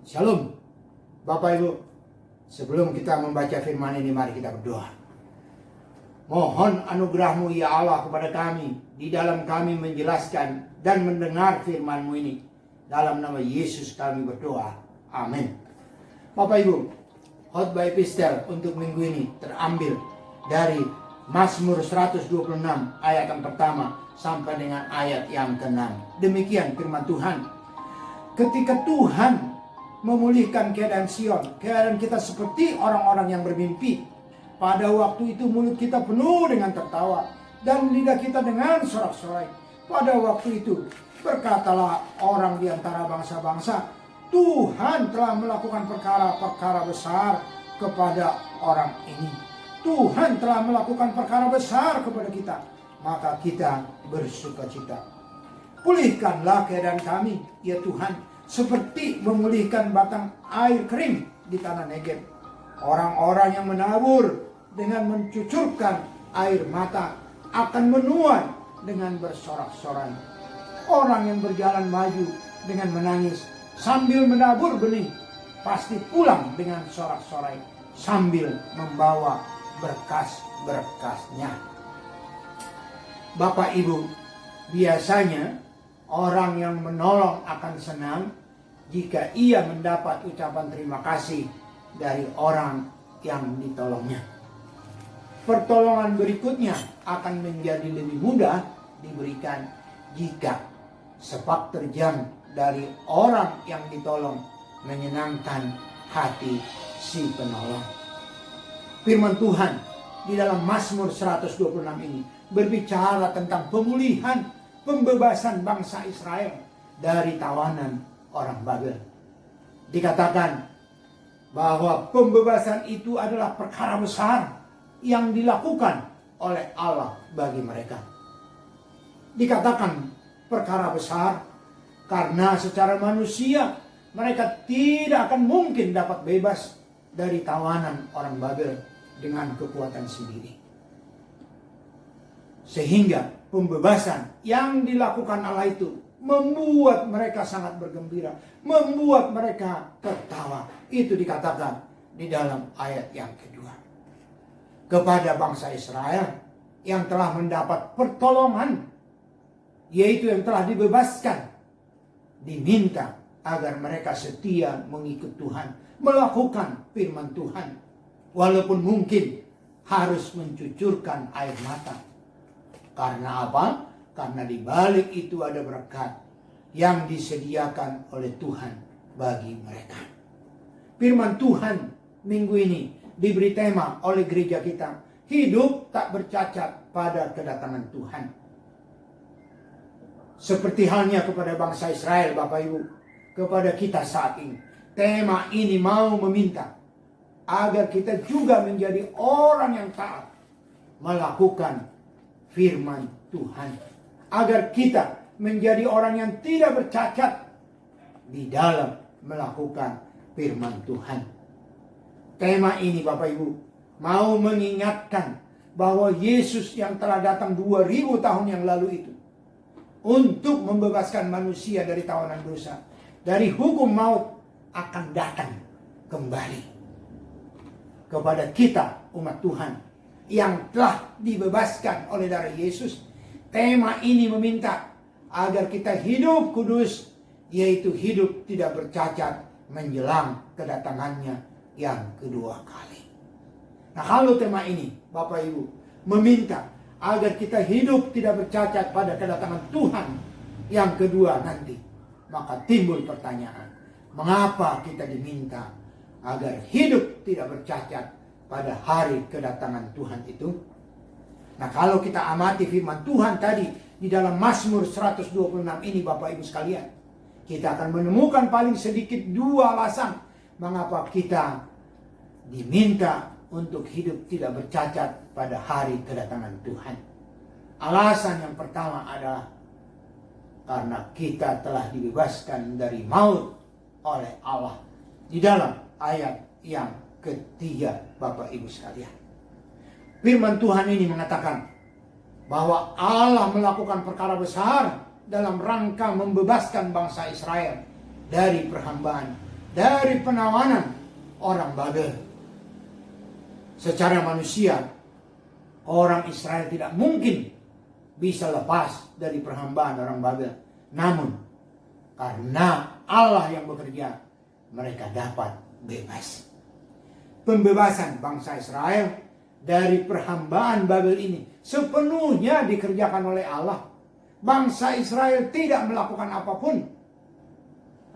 Shalom, Bapak Ibu. Sebelum kita membaca firman ini, mari kita berdoa. Mohon anugerah-Mu ya Allah kepada kami, di dalam kami menjelaskan dan mendengar firman-Mu ini. Dalam nama Yesus kami berdoa. Amin. Bapak Ibu, khotbah epistel untuk minggu ini terambil dari Mazmur 126 ayat yang pertama sampai dengan ayat yang ke-6. Demikian firman Tuhan. Ketika Tuhan memulihkan keadaan Sion, keadaan kita seperti orang-orang yang bermimpi. Pada waktu itu mulut kita penuh dengan tertawa dan lidah kita dengan sorak-sorai. Pada waktu itu berkatalah orang di antara bangsa-bangsa, Tuhan telah melakukan perkara-perkara besar kepada orang ini. Tuhan telah melakukan perkara besar kepada kita, maka kita bersukacita. Pulihkanlah keadaan kami, ya Tuhan, seperti memulihkan batang air kering di tanah Negeb. Orang-orang yang menabur dengan mencucurkan air mata akan menuai dengan bersorak-sorai. Orang yang berjalan maju dengan menangis sambil menabur benih pasti pulang dengan sorak-sorai sambil membawa berkas-berkasnya. Bapak Ibu, biasanya orang yang menolong akan senang jika ia mendapat ucapan terima kasih dari orang yang ditolongnya. Pertolongan berikutnya akan menjadi lebih mudah diberikan jika sepak terjang dari orang yang ditolong menyenangkan hati si penolong. Firman Tuhan di dalam Mazmur 126 ini berbicara tentang pemulihan, pembebasan bangsa Israel dari tawanan orang Babel. Dikatakan bahwa pembebasan itu adalah perkara besar yang dilakukan oleh Allah bagi mereka. Dikatakan perkara besar karena secara manusia mereka tidak akan mungkin dapat bebas dari tawanan orang Babel dengan kekuatan sendiri. Sehingga pembebasan yang dilakukan Allah itu membuat mereka sangat bergembira, membuat mereka tertawa. Itu dikatakan di dalam ayat yang kedua. Kepada bangsa Israel yang telah mendapat pertolongan, yaitu yang telah dibebaskan, diminta agar mereka setia mengikut Tuhan, melakukan firman Tuhan, walaupun mungkin harus mencucurkan air mata. Karena apa? Karena di balik itu ada berkat yang disediakan oleh Tuhan bagi mereka. Firman Tuhan minggu ini diberi tema oleh gereja kita, hidup tak bercacat pada kedatangan Tuhan. Seperti halnya kepada bangsa Israel, Bapak Ibu, kepada kita saat ini, tema ini mau meminta agar kita juga menjadi orang yang taat melakukan firman Tuhan, agar kita menjadi orang yang tidak bercacat di dalam melakukan firman Tuhan. Tema ini Bapak Ibu mau mengingatkan bahwa Yesus yang telah datang 2000 tahun yang lalu itu untuk membebaskan manusia dari tawanan dosa, dari hukum maut, akan datang kembali kepada kita umat Tuhan yang telah dibebaskan oleh darah Yesus. Tema ini meminta agar kita hidup kudus, yaitu hidup tidak bercacat menjelang kedatangannya yang kedua kali. Nah, kalau tema ini Bapak Ibu meminta agar kita hidup tidak bercacat pada kedatangan Tuhan yang kedua nanti, maka timbul pertanyaan, mengapa kita diminta agar hidup tidak bercacat pada hari kedatangan Tuhan itu? Nah, kalau kita amati firman Tuhan tadi di dalam Mazmur 126 ini Bapak Ibu sekalian, kita akan menemukan paling sedikit dua alasan mengapa kita diminta untuk hidup tidak bercacat pada hari kedatangan Tuhan. Alasan yang pertama adalah karena kita telah dibebaskan dari maut oleh Allah. Di dalam ayat yang ketiga Bapak Ibu sekalian, firman Tuhan ini mengatakan bahwa Allah melakukan perkara besar dalam rangka membebaskan bangsa Israel dari perhambaan dari penawanan orang Babel. Secara manusia, orang Israel tidak mungkin bisa lepas dari perhambaan orang Babel. Namun, karena Allah yang bekerja, mereka dapat bebas. Pembebasan bangsa Israel dari perhambaan Babel ini sepenuhnya dikerjakan oleh Allah. Bangsa Israel tidak melakukan apapun.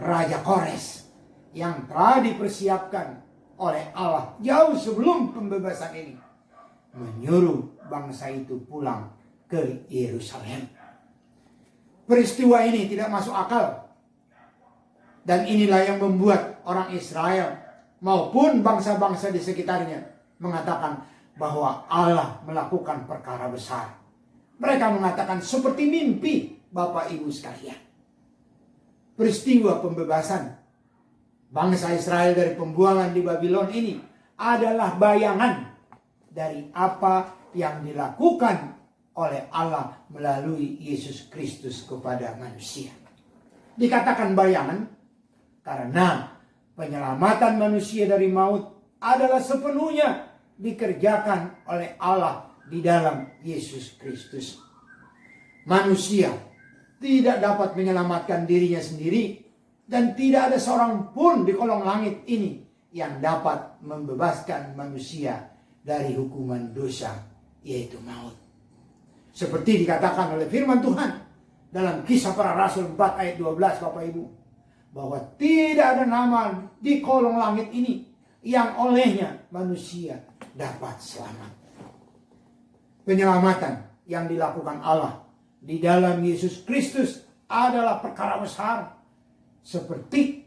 Raja Kores yang telah dipersiapkan oleh Allah jauh sebelum pembebasan ini menyuruh bangsa itu pulang ke Yerusalem. Peristiwa ini tidak masuk akal. Dan inilah yang membuat orang Israel maupun bangsa-bangsa di sekitarnya mengatakan bahwa Allah melakukan perkara besar. Mereka mengatakan seperti mimpi, Bapak Ibu sekalian. Peristiwa pembebasan bangsa Israel dari pembuangan di Babylon ini adalah bayangan dari apa yang dilakukan oleh Allah melalui Yesus Kristus kepada manusia. Dikatakan bayangan karena penyelamatan manusia dari maut adalah sepenuhnya dikerjakan oleh Allah di dalam Yesus Kristus. Manusia tidak dapat menyelamatkan dirinya sendiri, dan tidak ada seorang pun di kolong langit ini yang dapat membebaskan manusia dari hukuman dosa, yaitu maut. Seperti dikatakan oleh firman Tuhan dalam Kisah Para Rasul 4 ayat 12, Bapak Ibu, bahwa tidak ada nama di kolong langit ini yang olehnya manusia dapat selamat. Penyelamatan yang dilakukan Allah di dalam Yesus Kristus adalah perkara besar, seperti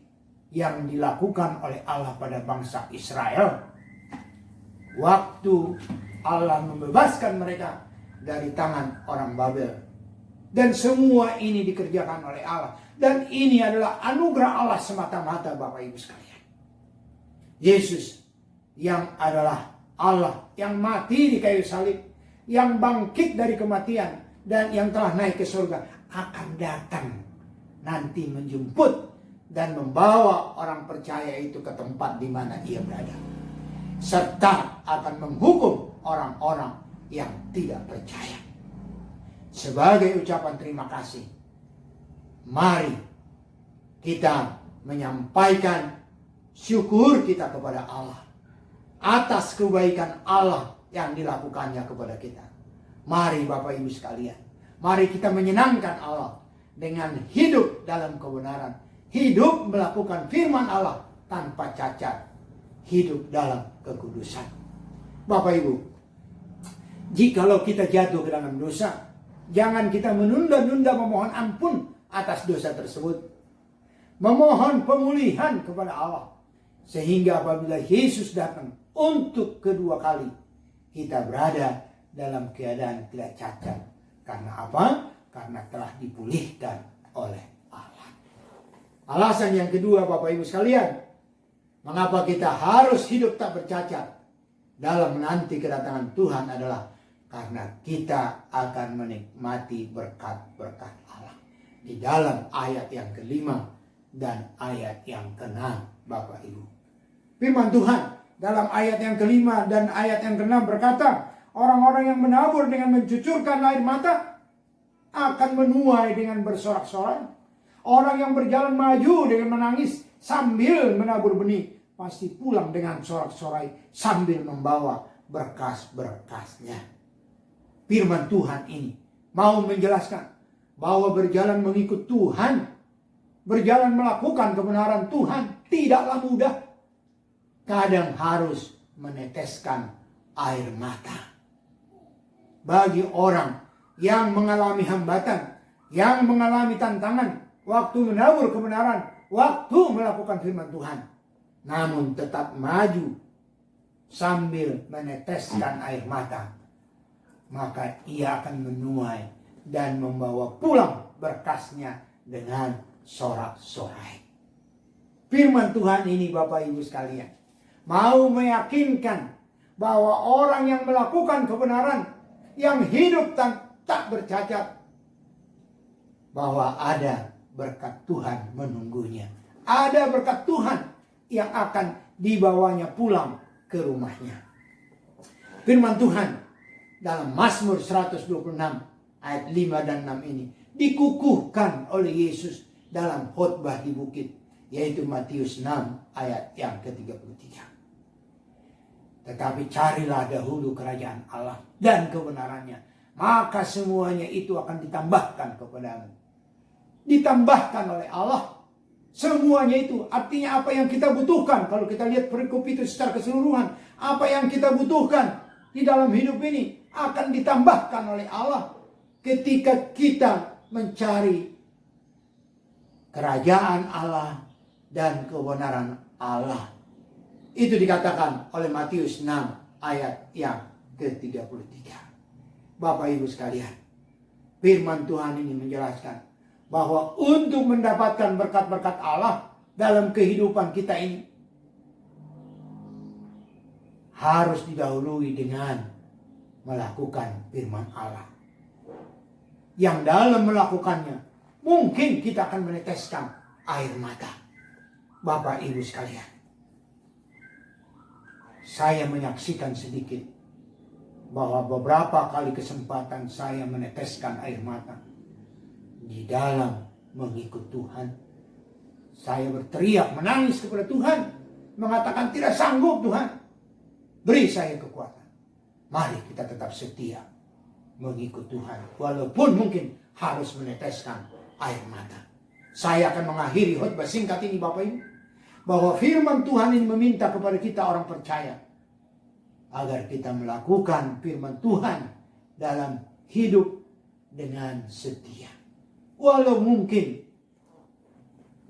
yang dilakukan oleh Allah pada bangsa Israel waktu Allah membebaskan mereka dari tangan orang Babel. Dan semua ini dikerjakan oleh Allah. Dan ini adalah anugerah Allah semata-mata, Bapak Ibu sekalian. Yesus yang adalah Allah yang mati di kayu salib, yang bangkit dari kematian, dan yang telah naik ke surga, akan datang nanti menjemput dan membawa orang percaya itu ke tempat di mana ia berada. Serta akan menghukum orang-orang yang tidak percaya. Sebagai ucapan terima kasih, mari kita menyampaikan syukur kita kepada Allah atas kebaikan Allah yang dilakukannya kepada kita. Mari Bapak Ibu sekalian, mari kita menyenangkan Allah dengan hidup dalam kebenaran, hidup melakukan firman Allah tanpa cacat, hidup dalam kekudusan. Bapak Ibu, jikalau kita jatuh ke dalam dosa, jangan kita menunda-nunda memohon ampun atas dosa tersebut. Memohon pemulihan kepada Allah. Sehingga apabila Yesus datang untuk kedua kali, kita berada dalam keadaan tidak cacat. Karena apa? Karena telah dipulihkan oleh Allah. Alasan yang kedua, Bapak Ibu sekalian, mengapa kita harus hidup tak bercacat dalam menanti kedatangan Tuhan adalah karena kita akan menikmati berkat-berkat Allah. Di dalam ayat yang kelima dan ayat yang keenam, Bapak Ibu. Firman Tuhan dalam ayat yang kelima dan ayat yang keenam berkata, orang-orang yang menabur dengan mencucurkan air mata akan menuai dengan bersorak-sorai. Orang yang berjalan maju dengan menangis sambil menabur benih pasti pulang dengan sorak-sorai sambil membawa berkas-berkasnya. Firman Tuhan ini mau menjelaskan bahwa berjalan mengikut Tuhan, berjalan melakukan kebenaran Tuhan tidaklah mudah. Kadang harus meneteskan air mata. Bagi orang yang mengalami hambatan, yang mengalami tantangan waktu menabur kebenaran, waktu melakukan firman Tuhan, namun tetap maju sambil meneteskan air mata, maka ia akan menuai dan membawa pulang berkasnya dengan sorak-sorai. Firman Tuhan ini, Bapak Ibu sekalian, mau meyakinkan bahwa orang yang melakukan kebenaran, yang hidup tak bercacat, bahwa ada berkat Tuhan menunggunya. Ada berkat Tuhan yang akan dibawanya pulang ke rumahnya. Firman Tuhan dalam Mazmur 126 ayat 5 dan 6 ini dikukuhkan oleh Yesus dalam khotbah di bukit, yaitu Matius 6 ayat yang ke-33. Tetapi carilah dahulu kerajaan Allah dan kebenarannya, maka semuanya itu akan ditambahkan kepadamu. Ditambahkan oleh Allah. Semuanya itu artinya apa yang kita butuhkan. Kalau kita lihat perikop itu secara keseluruhan, apa yang kita butuhkan di dalam hidup ini akan ditambahkan oleh Allah ketika kita mencari kerajaan Allah dan kebenaran Allah. Itu dikatakan oleh Matius 6 ayat yang ke-33. Bapak Ibu sekalian, firman Tuhan ini menjelaskan bahwa untuk mendapatkan berkat-berkat Allah dalam kehidupan kita ini harus didahului dengan melakukan firman Allah. Yang dalam melakukannya mungkin kita akan meneteskan air mata. Bapak Ibu sekalian, saya menyaksikan sedikit bahwa beberapa kali kesempatan saya meneteskan air mata di dalam mengikut Tuhan. Saya berteriak, menangis kepada Tuhan, mengatakan tidak sanggup Tuhan, beri saya kekuatan. Mari kita tetap setia mengikut Tuhan, walaupun mungkin harus meneteskan air mata. Saya akan mengakhiri khotbah singkat ini Bapak Ibu, bahwa firman Tuhan ini meminta kepada kita orang percaya agar kita melakukan firman Tuhan dalam hidup dengan setia. Walau mungkin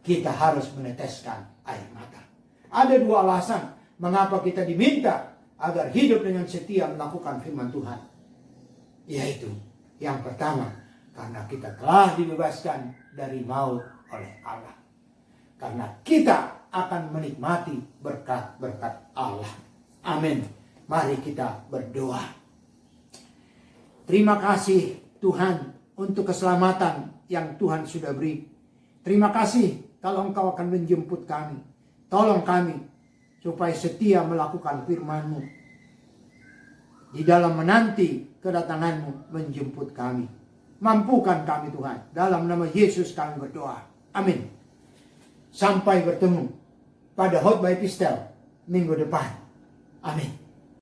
kita harus meneteskan air mata. Ada dua alasan mengapa kita diminta agar hidup dengan setia melakukan firman Tuhan. Yaitu yang pertama, karena kita telah dibebaskan dari maut oleh Allah. Karena kita akan menikmati berkat-berkat Allah. Amin. Mari kita berdoa. Terima kasih Tuhan untuk keselamatan yang Tuhan sudah beri. Terima kasih kalau Engkau akan menjemput kami. Tolong kami supaya setia melakukan firman-Mu di dalam menanti kedatangan-Mu menjemput kami. Mampukan kami Tuhan. Dalam nama Yesus kami berdoa. Amin. Sampai bertemu pada khotbah epistel minggu depan. Amin.